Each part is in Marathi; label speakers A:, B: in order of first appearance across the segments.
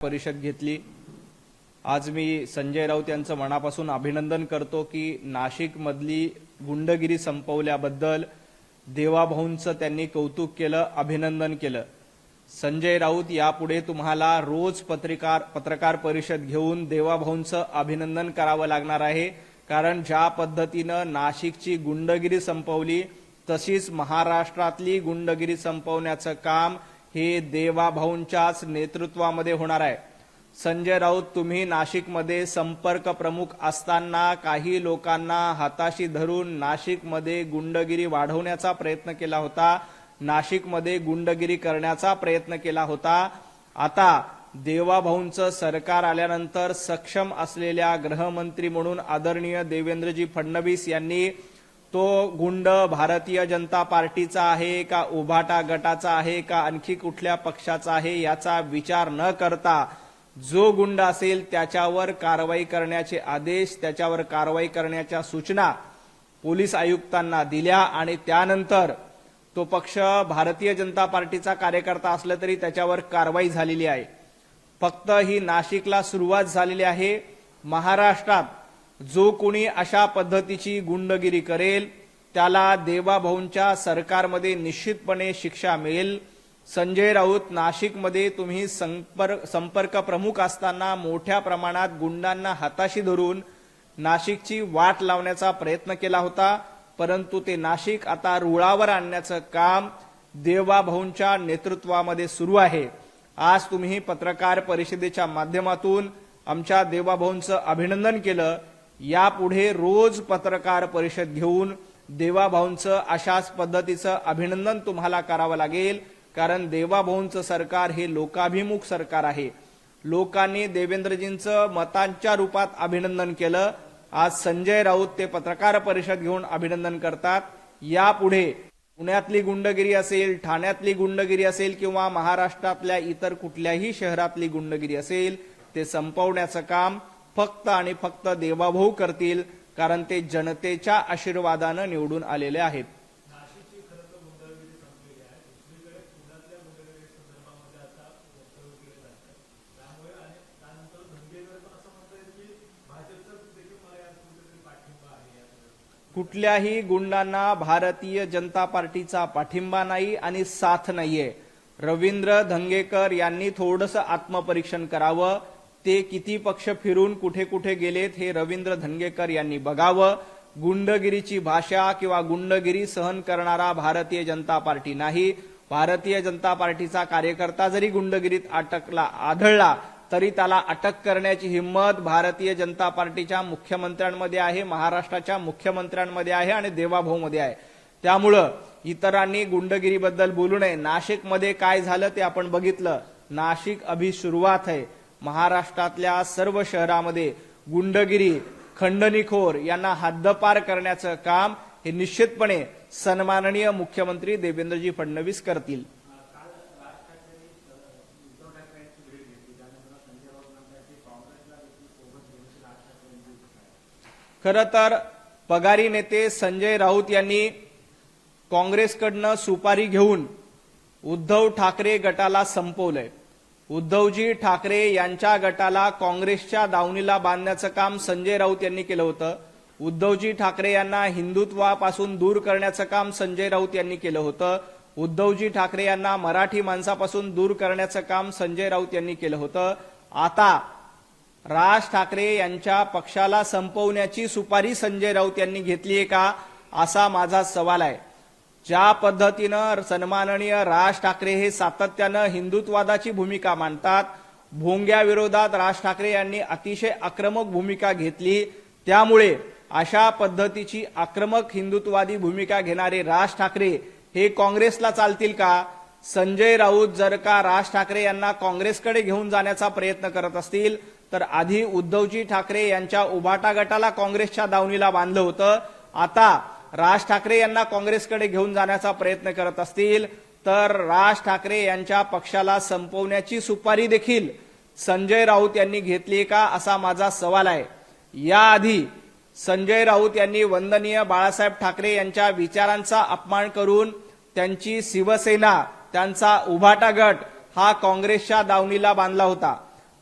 A: परिषद घेतली। आज मी संजय राऊत यांचं मनापासून अभिनंदन करतो की नाशिक मधली गुंडगिरी संपवल्याबद्दल देवाभाऊंचं त्यांनी कौतुक केलं, अभिनंदन केलं। संजय राऊत यापुढे तुम्हाला रोज पत्रकार परिषद घेऊन देवाभाऊंचं अभिनंदन करावं लागणार आहे, कारण ज्या पद्धतीनं नाशिकची गुंडगिरी संपवली तशीच महाराष्ट्रातली गुंडगिरी संपवण्याचं काम हे देवाभाऊंच्याच नेतृत्वामध्ये होणार आहे। संजय राऊत, तुम्ही नाशिकमध्ये संपर्क प्रमुख असताना काही लोकांना हाताशी धरून नाशिकमध्ये गुंडगिरी वाढवण्याचा प्रयत्न केला होता, नाशिकमध्ये गुंडगिरी करण्याचा प्रयत्न केला होता। आता देवाभाऊंचं सरकार आल्यानंतर सक्षम असलेल्या गृहमंत्री म्हणून आदरणीय देवेंद्रजी फडणवीस यांनी तो गुंड भारतीय जनता पार्टीचा आहे का, उभाटा गटाचा आहे का, आणखी कुठल्या पक्षाचा आहे याचा विचार न करता जो गुंड असेल त्याच्यावर कारवाई करण्याचे आदेश, त्याच्यावर कारवाई करण्याच्या सूचना पोलीस आयुक्तांना दिल्या आणि त्यानंतर तो पक्ष भारतीय जनता पार्टीचा कार्यकर्ता असला तरी त्याच्यावर कारवाई झालेली आहे। फक्त ही नाशिकला सुरुवात झालेली आहे। महाराष्ट्रात जो कोणी अशा पद्धतीची गुंडगिरी करेल त्याला देवाभाऊंच्या सरकारमध्ये निश्चितपणे शिक्षा मिळेल। संजय राऊत, नाशिकमध्ये तुम्ही संपर्क प्रमुख असताना मोठ्या प्रमाणात गुंडांना हाताशी धरून नाशिकची वाट लावण्याचा प्रयत्न केला होता, परंतु ते नाशिक आता रुळावर आणण्याचं काम देवाभाऊंच्या नेतृत्वामध्ये सुरू आहे। आज तुम्ही पत्रकार परिषदेच्या माध्यमातून आमच्या देवाभाऊंचं अभिनंदन केलं। यापुढे रोज पत्रकार परिषद घेऊन देवाभाऊंचं अशाच पद्धतीचं अभिनंदन तुम्हाला करावं लागेल, कारण देवाभाऊंचं सरकार हे लोकाभिमुख सरकार आहे। लोकांनी देवेंद्रजींचं मतांच्या रूपात अभिनंदन केलं, आज संजय राऊत ते पत्रकार परिषद घेऊन अभिनंदन करतात। यापुढे पुण्यातली गुंडगिरी असेल, ठाण्यातली गुंडगिरी असेल किंवा महाराष्ट्रातल्या इतर कुठल्याही शहरातली गुंडगिरी असेल, ते संपवण्याचं काम फक्त आणि फक्त देवाभाऊ करतील, कारण ते जनतेच्या आशीर्वादानं निवडून आलेले आहेत। कुठल्याही गुंडांना भारतीय जनता पार्टीचा पाठिंबा नाही आणि साथ नाहीये। रवींद्र धंगेकर यांनी थोडंसं आत्मपरीक्षण करावं। ते किती पक्ष फिरून कुठे कुठे गेलेत हे रवींद्र धंगेकर यांनी बघावं। गुंडगिरीची भाषा किंवा गुंडगिरी सहन करणारा भारतीय जनता पार्टी नाही। भारतीय जनता पार्टीचा कार्यकर्ता जरी गुंडगिरीत आढळला तरी त्याला अटक करण्याची हिंमत भारतीय जनता पार्टीच्या मुख्यमंत्र्यांमध्ये आहे, महाराष्ट्राच्या मुख्यमंत्र्यांमध्ये आहे आणि देवाभाऊमध्ये आहे। त्यामुळं इतरांनी गुंडगिरीबद्दल बोलू नये। नाशिकमध्ये काय झालं ते आपण बघितलं। नाशिक अभी सुरुवात आहे। महाराष्ट्रातल्या सर्व शहरामध्ये गुंडगिरी, खंडणीखोर यांना हद्दपार करण्याचं काम हे निश्चितपणे सन्माननीय मुख्यमंत्री देवेंद्रजी फडणवीस करतील। खरं तर पगारी नेते संजय राऊत यांनी काँग्रेसकडनं सुपारी घेऊन उद्धव ठाकरे गटाला संपवलंय। उद्धवजी ठाकरे यांच्या गटाला काँग्रेसच्या दावणीला बांधण्याचं काम संजय राऊत यांनी केलं होतं। उद्धवजी ठाकरे यांना हिंदुत्वापासून दूर करण्याचं काम संजय राऊत यांनी केलं होतं। उद्धवजी ठाकरे यांना मराठी माणसापासून दूर करण्याचं काम संजय राऊत यांनी केलं होतं। आता राज ठाकरे यांच्या पक्षाला संपवण्याची सुपारी संजय राऊत यांनी घेतलीये का, असा माझा सवाल आहे। ज्या पद्धतीनं सन्माननीय राज ठाकरे हे सातत्यानं हिंदुत्ववादाची भूमिका मांडतात, भोंग्या विरोधात राज ठाकरे यांनी अतिशय आक्रमक भूमिका घेतली, त्यामुळे अशा पद्धतीची आक्रमक हिंदुत्ववादी भूमिका घेणारे राज ठाकरे हे काँग्रेसला चालतील का? संजय राऊत जर का राज ठाकरे यांना काँग्रेसकडे घेऊन जाण्याचा प्रयत्न करत असतील तर आधी उद्धवजी ठाकरे यांच्या उभाटा गटाला काँग्रेसच्या दावणीला बांधलं होतं। आता राज ठाकरे यांना काँग्रेसकडे घेऊन जाण्याचा प्रयत्न करत असतील तर राज ठाकरे यांच्या पक्षाला संपवण्याची सुपारी देखील संजय राऊत यांनी घेतली का, असा माझा सवाल आहे। याआधी संजय राऊत यांनी वंदनीय बाळासाहेब ठाकरे यांच्या विचारांचा अपमान करून त्यांची शिवसेना, त्यांचा उभाटा गट हा काँग्रेसच्या दावणीला बांधला होता।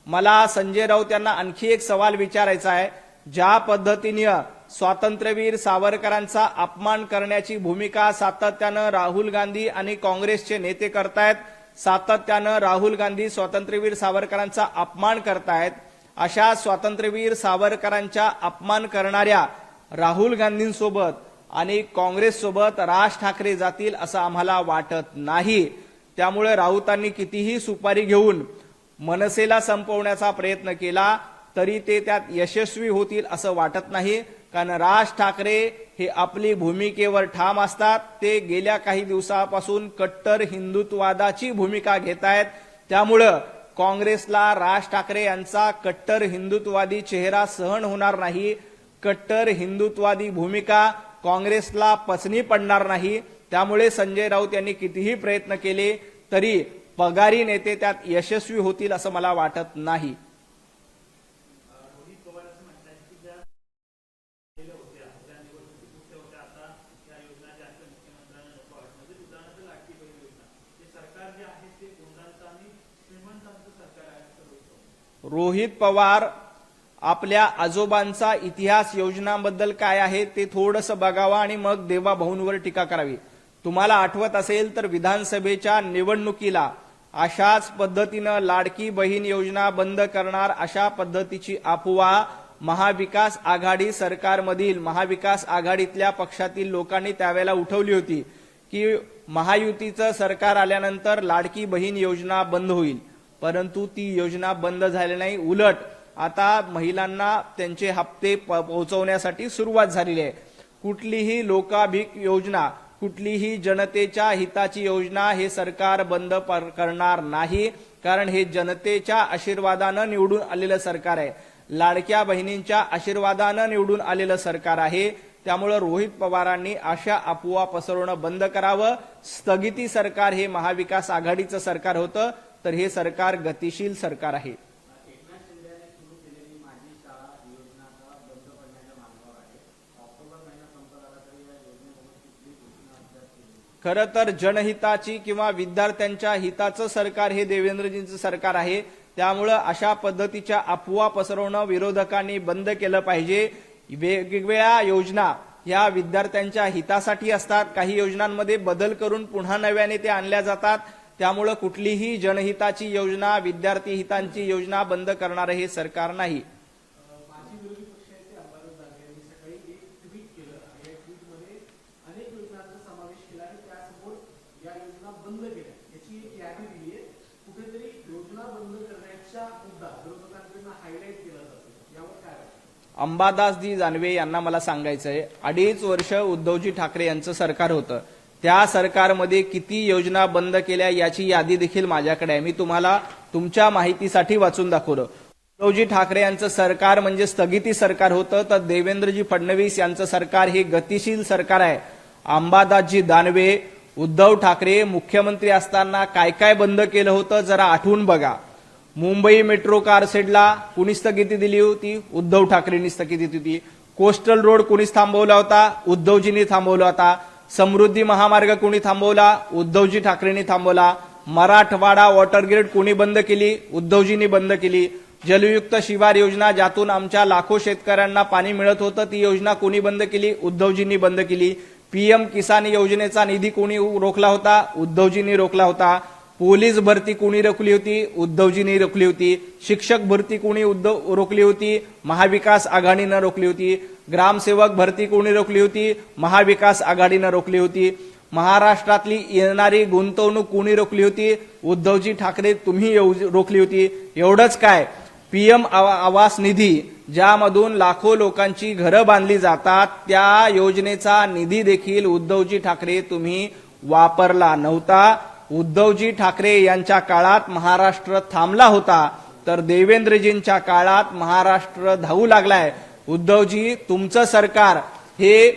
A: मला संजय राऊत यांना आणखी एक सवाल विचारायचा आहे. ज्या पद्धतीने स्वातंत्र्यवीर सावरकरांचा अपमान करण्याची भूमिका सातत्यानं राहुल गांधी आणि काँग्रेसचे नेते करतायत, सातत्यानं राहुल गांधी स्वातंत्र्यवीर सावरकरांचा अपमान करतायत, अशा स्वातंत्र्यवीर सावरकरांचा अपमान करणाऱ्या राहुल गांधींसोबत आणि काँग्रेससोबत राज ठाकरे जातील असं आम्हाला वाटत नाही. त्यामुळे राऊतांनी कितीही सुपारी घेऊन मनसेला संपवण्याचा प्रयत्न केला तरी ते त्यात यशस्वी होतील असं वाटत नाही. कारण राज ठाकरे हे आपली भूमिकेवर ठाम असतात. ते गेल्या काही दिवसापासून कट्टर हिंदुत्ववादाची भूमिका घेत आहेत. त्यामुळं काँग्रेसला राज ठाकरे यांचा कट्टर हिंदुत्ववादी चेहरा सहन होणार नाही. कट्टर हिंदुत्ववादी भूमिका काँग्रेसला पचनी पडणार नाही. त्यामुळे संजय राऊत यांनी कितीही प्रयत्न केले तरी पगारी नेते त्यात यशस्वी होतील असं मला वाटत नाही. रोहित पवार आपल्या आजोबांचा इतिहास योजनांबद्दल काय आहे ते थोडंसं बघावा आणि मग देवा भाऊंवर टीका करावी. तुम्हाला आठवत असेल तर विधानसभेच्या निवडणुकीला अशाच पद्धतीनं लाडकी बहीण योजना बंद करणार अशा पद्धतीची अफवा महाविकास आघाडी सरकारमधील महाविकास आघाडीतल्या पक्षातील लोकांनी त्यावेळेला उठवली होती की महायुतीचं सरकार आल्यानंतर लाडकी बहीण योजना बंद होईल. परंतु ती योजना बंद झाली नाही. उलट आता महिलांना त्यांचे हप्ते पोहोचवण्यासाठी सुरुवात झालेली आहे. कुठलीही लोकाभिक योजना, कुठलीही जनतेच्या हिताची योजना हे सरकार बंद करणार नाही. कारण हे जनतेच्या आशीर्वादानं निवडून आलेलं सरकार आहे. लाडक्या बहिणींच्या आशीर्वादानं निवडून आलेलं सरकार आहे. त्यामुळे रोहित पवारांनी अशा अफवा पसरवणं बंद करावं. स्थगिती सरकार हे महाविकास आघाडीचं सरकार होतं, तर हे सरकार गतिशील सरकार आहे. खरं तर जनहिताची किंवा विद्यार्थ्यांच्या हिताचं सरकार हे देवेंद्रजींचं सरकार आहे. त्यामुळं अशा पद्धतीच्या अफवा पसरवणं विरोधकांनी बंद केलं पाहिजे. वेगवेगळ्या योजना या विद्यार्थ्यांच्या हितासाठी असतात. काही योजनांमध्ये बदल करून पुन्हा नव्याने ते आणल्या जातात. त्यामुळं कुठलीही जनहिताची योजना, विद्यार्थी हितांची योजना बंद करणारं हे सरकार नाही. अंबादासजी जानवे यांना मला सांगायचंय, 2.5 वर्ष उद्धवजी ठाकरे यांचं सरकार होतं. त्या सरकारमध्ये किती योजना बंद केल्या याची यादी देखील माझ्याकडे आहे. मी तुम्हाला तुमच्या माहितीसाठी वाचून दाखवलं. उद्धवजी ठाकरे यांचं सरकार म्हणजे स्थगिती सरकार होतं, तर देवेंद्रजी फडणवीस यांचं सरकार हे गतिशील सरकार आहे. अंबादासजी दानवे, उद्धव ठाकरे मुख्यमंत्री असताना काय काय बंद केलं होतं जरा आठवून बघा. मुंबई मेट्रो कारशेडला कुणी स्थगिती दिली होती? उद्धव ठाकरेंनी स्थगिती दिली होती. कोस्टल रोड कुणी थांबवला होता? उद्धवजींनी थांबवला होता. समृद्धी महामार्ग कुणी थांबवला? उद्धवजी ठाकरेंनी थांबवला. मराठवाडा वॉटर ग्रिड कुणी बंद केली? उद्धवजींनी बंद केली. जलयुक्त शिवार योजना ज्यातून आमच्या लाखो शेतकऱ्यांना पाणी मिळत होतं ती योजना कुणी बंद केली? उद्धवजींनी बंद केली. पीएम किसान योजनेचा निधी कोणी रोखला होता? उद्धवजींनी रोखला होता. पोलीस भरती कोणी रोखली होती? उद्धवजींनी रोखली होती. शिक्षक भरती कोणी रोखली होती? महाविकास आघाडीनं रोखली होती. ग्रामसेवक भरती कोणी रोखली होती? महाविकास आघाडीनं रोखली होती. महाराष्ट्रातली येणारी गुंतवणूक कोणी रोखली होती? उद्धवजी ठाकरे तुम्ही रोखली होती. एवढंच काय, पीएम आवास निधी ज्यामधून लाखो लोकांची घरं बांधली जातात त्या योजनेचा निधी देखील उद्धवजी ठाकरे तुम्ही वापरला नव्हता. उद्धवजी ठाकरे यांच्या काळात महाराष्ट्र थांबला होता, तर देवेंद्रजींच्या काळात महाराष्ट्र धावू लागलाय. उद्धवजी तुमचं सरकार हे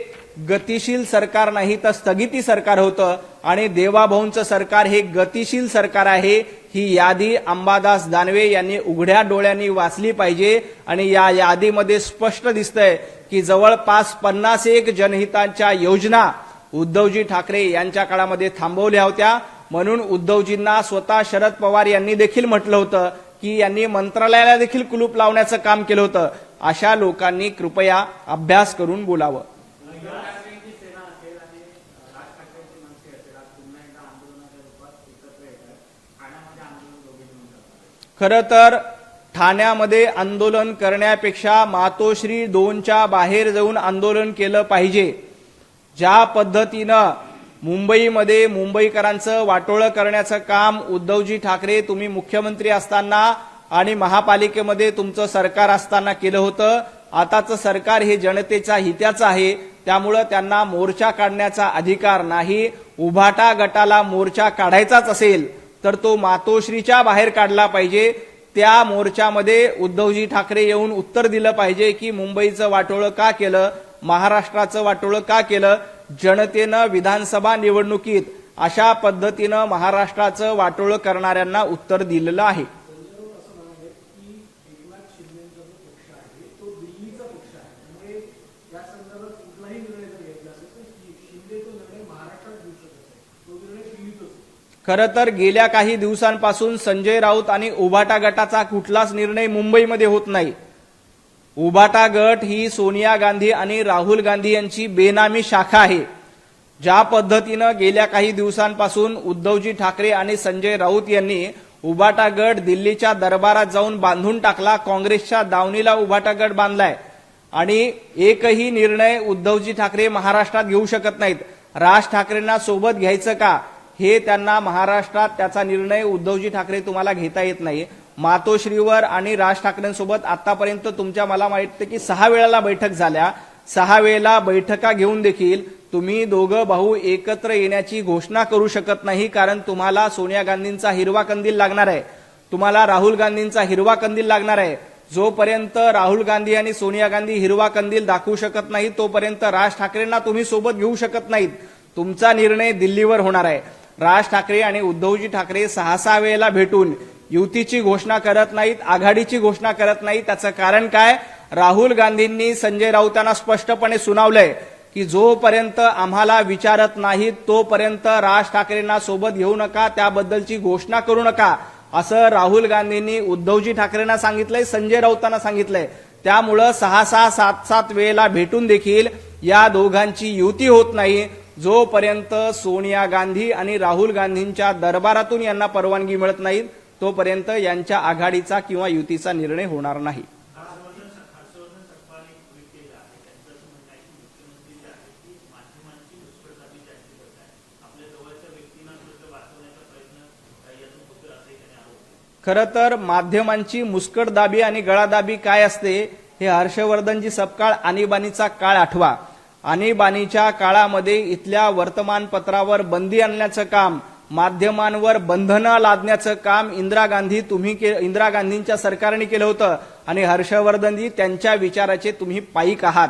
A: गतिशील सरकार नाही तर स्थगिती सरकार होतं आणि देवाभाऊंचं सरकार हे गतिशील सरकार आहे. ही यादी अंबादास दानवे यांनी उघड्या डोळ्यांनी वाचली पाहिजे. आणि या यादीमध्ये स्पष्ट दिसतंय की जवळपास 51 जनहितांच्या योजना उद्धवजी ठाकरे यांच्या काळामध्ये थांबवल्या होत्या. म्हणून उद्धवजींना स्वतः शरद पवार यांनी देखील म्हटलं होतं की यांनी मंत्रालयाला देखील कुलूप लावण्याचं काम केलं होतं, अशा लोकांनी कृपया अभ्यास करून बोलावं. खरं तर ठाण्यामध्ये आंदोलन करण्यापेक्षा मातोश्री 2च्या बाहेर जाऊन आंदोलन केलं पाहिजे. ज्या पद्धतीनं मुंबईमध्ये मुंबईकरांचं वाटोळं करण्याचं काम उद्धवजी ठाकरे तुम्ही मुख्यमंत्री असताना आणि महापालिकेमध्ये तुमचं सरकार असताना केलं होतं, आताचं सरकार हे जनतेच्या हिताचं आहे, त्यामुळं त्यांना मोर्चा काढण्याचा अधिकार नाही. उभाटा गटाला मोर्चा काढायचाच असेल तर तो मातोश्रीच्या बाहेर काढला पाहिजे. त्या मोर्चामध्ये उद्धवजी ठाकरे येऊन उत्तर दिलं पाहिजे की मुंबईचं वाटोळं का केलं, महाराष्ट्राचं वाटोळं का केलं. जनतेनं विधानसभा निवडणुकीत अशा पद्धतीनं महाराष्ट्राचं वाटोळं करणाऱ्यांना उत्तर दिलेलं आहे. खरं तर गेल्या काही दिवसांपासून संजय राऊत आणि उभाटा गटाचा कुठलाच निर्णय मुंबईमध्ये होत नाही. उभाटा गट ही सोनिया गांधी आणि राहुल गांधी यांची बेनामी शाखा आहे. ज्या पद्धतीनं गेल्या काही दिवसांपासून उद्धवजी ठाकरे आणि संजय राऊत यांनी उभाटा गट दिल्लीच्या दरबारात जाऊन बांधून टाकला, काँग्रेसच्या दावणीला उभाटा गट बांधलाय आणि एकही निर्णय उद्धवजी ठाकरे महाराष्ट्रात घेऊ शकत नाहीत. राज ठाकरेंना सोबत घ्यायचं का हे त्यांना महाराष्ट्रात त्याचा निर्णय उद्धवजी ठाकरे तुम्हाला घेता येत नाही. मातोश्रीवर आणि राज ठाकरेंसोबत आतापर्यंत तुमच्या मला माहिती की 6 वेळेला बैठक झाल्या. 6 वेळेला बैठका घेऊन देखील तुम्ही दोघं भाऊ एकत्र येण्याची घोषणा करू शकत नाही, कारण तुम्हाला सोनिया गांधींचा हिरवा कंदील लागणार आहे, तुम्हाला राहुल गांधींचा हिरवा कंदील लागणार आहे. जोपर्यंत राहुल गांधी आणि सोनिया गांधी हिरवा कंदील दाखवू शकत नाही तोपर्यंत राज ठाकरेंना तुम्ही सोबत घेऊ शकत नाहीत. तुमचा निर्णय दिल्लीवर होणार आहे. राज ठाकरे आणि उद्धवजी ठाकरे 6 वेळेला भेटून युतीची घोषणा करत नाहीत, आघाडीची घोषणा करत नाहीत. त्याचं कारण काय? राहुल गांधींनी संजय राऊतांना स्पष्टपणे सुनावलंय की जोपर्यंत आम्हाला विचारत नाहीत तोपर्यंत राज ठाकरेंना सोबत घेऊ नका, त्याबद्दलची घोषणा करू नका, असं राहुल गांधींनी उद्धवजी ठाकरेंना सांगितलंय, संजय राऊतांना सांगितलंय. त्यामुळं 6-6, 7-7 वेळेला भेटून देखील या दोघांची युती होत नाही. जोपर्यंत सोनिया गांधी आणि राहुल गांधींच्या दरबारातून यांना परवानगी मिळत नाही तोपर्यंत यांच्या आघाडीचा किंवा युतीचा निर्णय होणार नाही. खरं तर माध्यमांची मुस्कटदाबी आणि गळादाबी काय असते हे हर्षवर्धनजी सपकाळ आणीबाणीचा काळ आठवा. आणीबाणीच्या काळामध्ये इथल्या वर्तमानपत्रावर बंदी आणण्याचं काम, माध्यमांवर बंधनं लादण्याचं काम इंदिरा गांधींच्या सरकारने केलं होतं आणि हर्षवर्धनजी त्यांच्या विचाराचे तुम्ही पाईक आहात.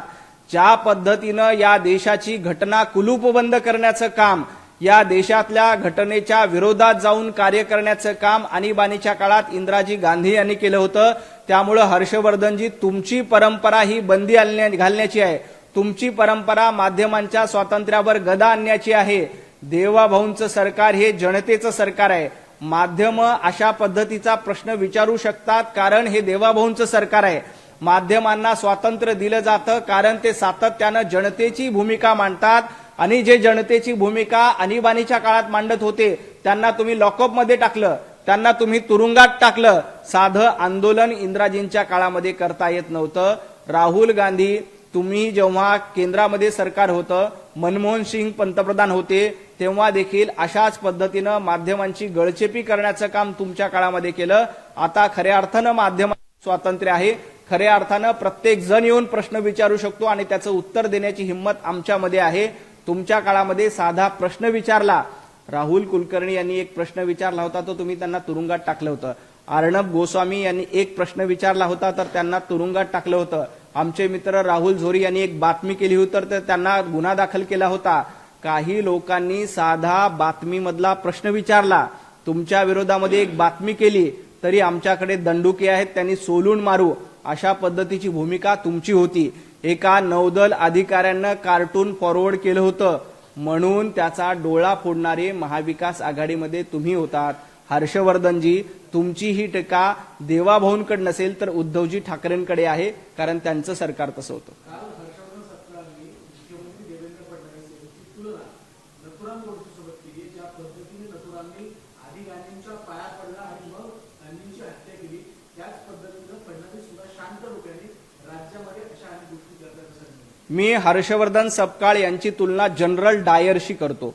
A: ज्या पद्धतीनं या देशाची घटना कुलूपबंद करण्याचं काम, या देशातल्या घटनेच्या विरोधात जाऊन कार्य करण्याचं काम आणीबाणीच्या काळात इंदिराजी गांधी यांनी केलं होतं. त्यामुळे हर्षवर्धनजी तुमची परंपरा ही बंदी घालण्याची आहे. तुमची परंपरा माध्यमांच्या स्वातंत्र्यावर गदा आणण्याची आहे. देवाभाऊंचं सरकार हे जनतेचं सरकार आहे. माध्यम अशा पद्धतीचा प्रश्न विचारू शकतात कारण हे देवाभाऊंचं सरकार आहे. माध्यमांना स्वातंत्र्य दिलं जातं कारण ते सातत्यानं जनतेची भूमिका मांडतात आणि जे जनतेची भूमिका आणीबाणीच्या काळात मांडत होते त्यांना तुम्ही लॉकअपमध्ये टाकलं, त्यांना तुम्ही तुरुंगात टाकलं. साधं आंदोलन इंदिराजींच्या काळामध्ये करता येत नव्हतं. राहुल गांधी तुम्ही जेव्हा केंद्रामध्ये सरकार होतं, मनमोहन सिंग पंतप्रधान होते, तेव्हा देखील अशाच पद्धतीनं माध्यमांची गळचेपी करण्याचं काम तुमच्या काळामध्ये केलं. आता खऱ्या अर्थानं माध्यम स्वातंत्र्य आहे. खऱ्या अर्थानं प्रत्येक जण येऊन प्रश्न विचारू शकतो आणि त्याचं उत्तर देण्याची हिंमत आमच्यामध्ये आहे. तुमच्या काळामध्ये साधा प्रश्न विचारला, राहुल कुलकर्णी यांनी एक प्रश्न विचारला होता तो तुम्ही त्यांना तुरुंगात टाकलं होतं. अर्णब गोस्वामी यांनी एक प्रश्न विचारला होता तर त्यांना तुरुंगात टाकलं होतं. आमचे मित्र राहुल झोरी यांनी एक बातमी केली होती तर त्यांना गुन्हा दाखल केला होता. काही लोकांनी साधा बातमीमधला प्रश्न विचारला, तुमच्या विरोधामध्ये एक बातमी केली तरी आमच्याकडे दंडुके आहेत त्यांनी सोलून मारू, अशा पद्धतीची भूमिका तुमची होती. एका नौदल अधिकाऱ्यानं कार्टून फॉरवर्ड केलं होतं म्हणून त्याचा डोळा फोडणारे महाविकास आघाडीमध्ये तुम्ही होतात. हर्षवर्धनजी तुमची ही टीका देवाभाऊंकडे नसेल तर उद्धवजी ठाकरेंकडे आहे, कारण त्यांचं सरकार तसं होतं.
B: काल हर्षवर्धन सपकाळांनी मुख्यमंत्री देवेंद्र फडणवीस यांची तुलना नथुराम गोडसेसोबत केली. ज्या पद्धतीने नथुरामनी आधी गांधींच्या पाया पडला आणि मग गांधींची हत्या केली, त्याच पद्धतीनं फडणवीस सुद्धा शांत डोक्याने राज्यामध्ये अशा अनेक गोष्टी करतात.
A: मी हर्षवर्धन सपकाळ यांची तुलना जनरल डायरशी करतो.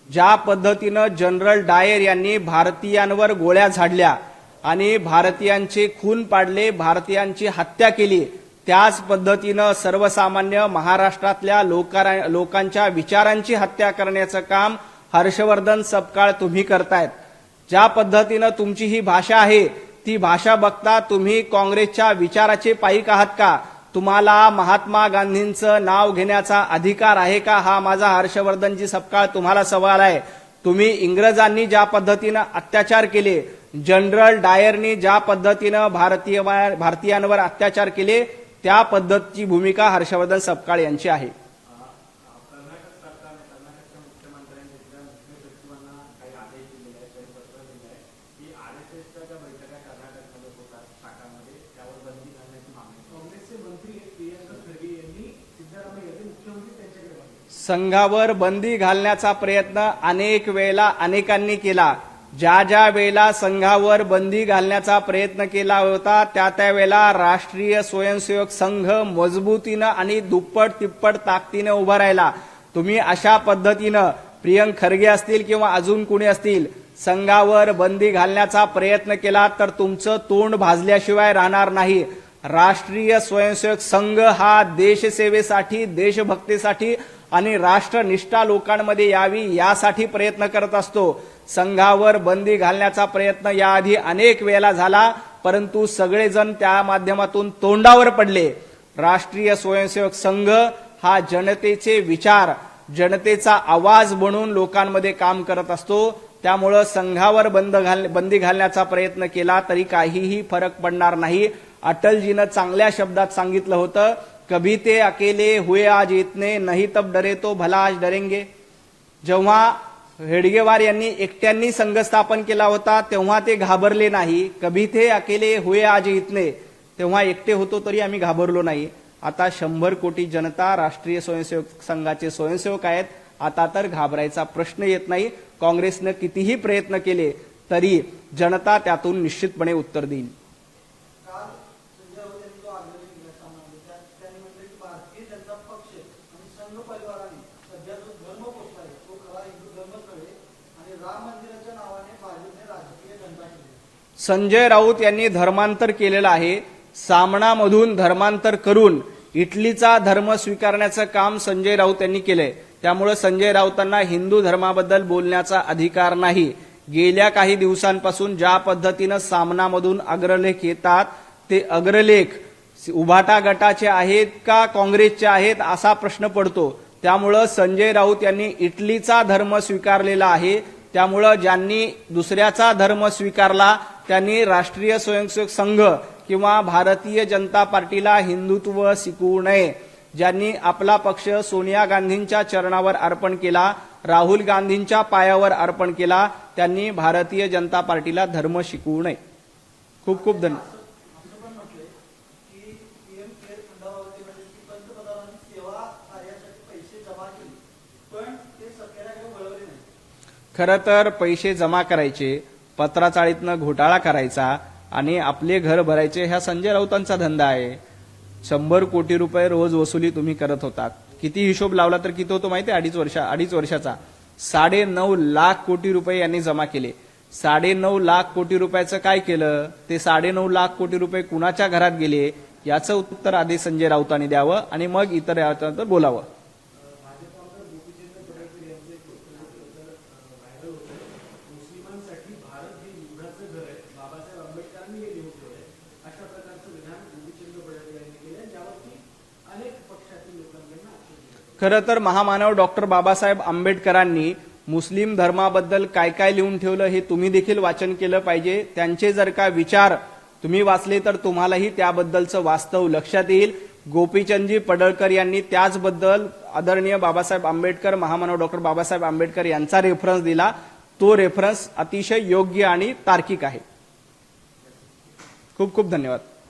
A: ज्या पद्धतीनं जनरल डायर यांनी भारतीयांवर गोळ्या झाडल्या आणि भारतीयांचे खून पाडले, भारतीयांची हत्या केली, त्याच पद्धतीनं सर्वसामान्य महाराष्ट्रातल्या लोकांच्या विचारांची हत्या करण्याचं काम हर्षवर्धन सपकाळ तुम्ही करतायत. ज्या पद्धतीनं तुमची ही भाषा आहे, ती भाषा बघता तुम्ही काँग्रेसच्या विचाराचे पाईक आहात का? तुम्हाला महात्मा गांधींचं नाव घेण्याचा अधिकार आहे का? हा माझा हर्षवर्धनजी सपकाळ तुम्हाला सवाल आहे. तुम्ही इंग्रजांनी ज्या पद्धतीनं अत्याचार केले, जनरल डायरनी ज्या पद्धतीनं भारतीयांवर अत्याचार केले, त्या पद्धतीची भूमिका हर्षवर्धन सपकाळ यांची आहे.
B: कर्नाटक सरकारने कर्नाटकच्या मुख्यमंत्र्यांनी तिथल्या मुख्य सचिवांना काही आदेश दिलेले आहेत, काही पत्र दिलं आहे की आरएसएसच्या ज्या बैठका कर्नाटकमध्ये होतात शाखांमध्ये त्यावर बंदी घालण्याची मागणी. काँग्रेसचे मंत्री प्रियंका खरगे यांनी सिद्धरामय्या यांनी मुख्यमंत्री त्यांच्याकडे मागितले.
A: संघावर बंदी घालण्याचा प्रयत्न अनेक वेळेला अनेकांनी केला. ज्या ज्या वेळेला संघावर बंदी घालण्याचा प्रयत्न केला होता, त्या वेळेला राष्ट्रीय स्वयंसेवक संघ मजबूतीनं आणि दुप्पट तिप्पट ताकदीने उभा राहिला. तुम्ही अशा पद्धतीनं प्रियंक खरगे असतील किंवा अजून कुणी असतील, संघावर बंदी घालण्याचा प्रयत्न केला तर तुमचं तोंड भाजल्याशिवाय राहणार नाही. राष्ट्रीय स्वयंसेवक संघ हा देशसेवेसाठी, देशभक्तीसाठी आणि राष्ट्रनिष्ठा लोकांमध्ये यावी यासाठी प्रयत्न करत असतो. संघावर बंदी घालण्याचा प्रयत्न याआधी अनेक वेळेला झाला, परंतु सगळेजण त्या माध्यमातून तोंडावर पडले. राष्ट्रीय स्वयंसेवक संघ हा जनतेचे विचार, जनतेचा आवाज बनून लोकांमध्ये काम करत असतो. त्यामुळं संघावर बंदी घालण्याचा प्रयत्न केला तरी काहीही फरक पडणार नाही. अटलजीनं चांगल्या शब्दात सांगितलं होतं, कभी ते अकेले हुए आज इतने, नहीं तब डरे तो भला आज डरेंगे. जेव्हा हेडगेवार यांनी एकट्यांनी संघ स्थापन केला होता तेव्हा ते घाबरले नाही. कभी ते अकेले हुए आज इतने, तेव्हा एकटे होतो तरी आम्ही घाबरलो नाही. आता 100 कोटी जनता राष्ट्रीय स्वयंसेवक संघाचे स्वयंसेवक आहेत. आता तर घाबरायचा प्रश्न येत नाही. काँग्रेसनं कितीही प्रयत्न केले तरी जनता त्यातून निश्चितपणे उत्तर देईल. संजय राऊत यांनी धर्मांतर केलेलं आहे. सामनामधून धर्मांतर करून इटलीचा धर्म स्वीकारण्याचं काम संजय राऊत यांनी केलंय. त्यामुळे संजय राऊतांना हिंदू धर्माबद्दल बोलण्याचा अधिकार नाही. गेल्या काही दिवसांपासून ज्या पद्धतीनं सामनामधून अग्रलेख येतात, ते अग्रलेख उभाटा गटाचे आहेत का काँग्रेसचे आहेत असा प्रश्न पडतो. त्यामुळं संजय राऊत यांनी इटलीचा धर्म स्वीकारलेला आहे. त्यामुळं ज्यांनी दुसऱ्याचा धर्म स्वीकारला त्यांनी राष्ट्रीय स्वयंसेवक संघ किंवा भारतीय जनता पार्टीला हिंदुत्व शिकवू नये. ज्यांनी आपला पक्ष सोनिया गांधींच्या चरणावर अर्पण केला, राहुल गांधींच्या पायावर अर्पण केला, त्यांनी भारतीय जनता पार्टीला धर्म शिकवू नये. खूप खूप धन्यवाद. खरं तर पैसे जमा करायचे, पत्राचाळीतनं घोटाळा करायचा आणि आपले घर भरायचे, ह्या संजय राऊतांचा धंदा आहे. 100 कोटी रुपये रोज वसुली तुम्ही करत होता. किती हिशोब लावला तर किती होतो माहिती आहे? अडीच वर्षाचा 9.5 लाख कोटी रुपये यांनी जमा केले. 9.5 लाख कोटी रुपयाचं काय केलं? ते 9.5 लाख कोटी रुपये कुणाच्या घरात गेले याचं उत्तर आधी संजय राऊतांनी द्यावं आणि मग इतर याच्यानंतर बोलावं. खरं तर महामानव डॉक्टर बाबासाहेब आंबेडकरांनी मुस्लिम धर्माबद्दल काय काय लिहून ठेवलं हे तुम्ही देखील वाचन केलं पाहिजे. त्यांचे जर का विचार तुम्ही वाचले तर तुम्हालाही त्याबद्दलचं वास्तव लक्षात येईल. गोपीचंदजी पडळकर यांनी त्याचबद्दल आदरणीय बाबासाहेब आंबेडकर, महामानव डॉक्टर बाबासाहेब आंबेडकर यांचा रेफरन्स दिला. तो रेफरन्स अतिशय योग्य आणि तार्किक आहे. खूप खूप धन्यवाद.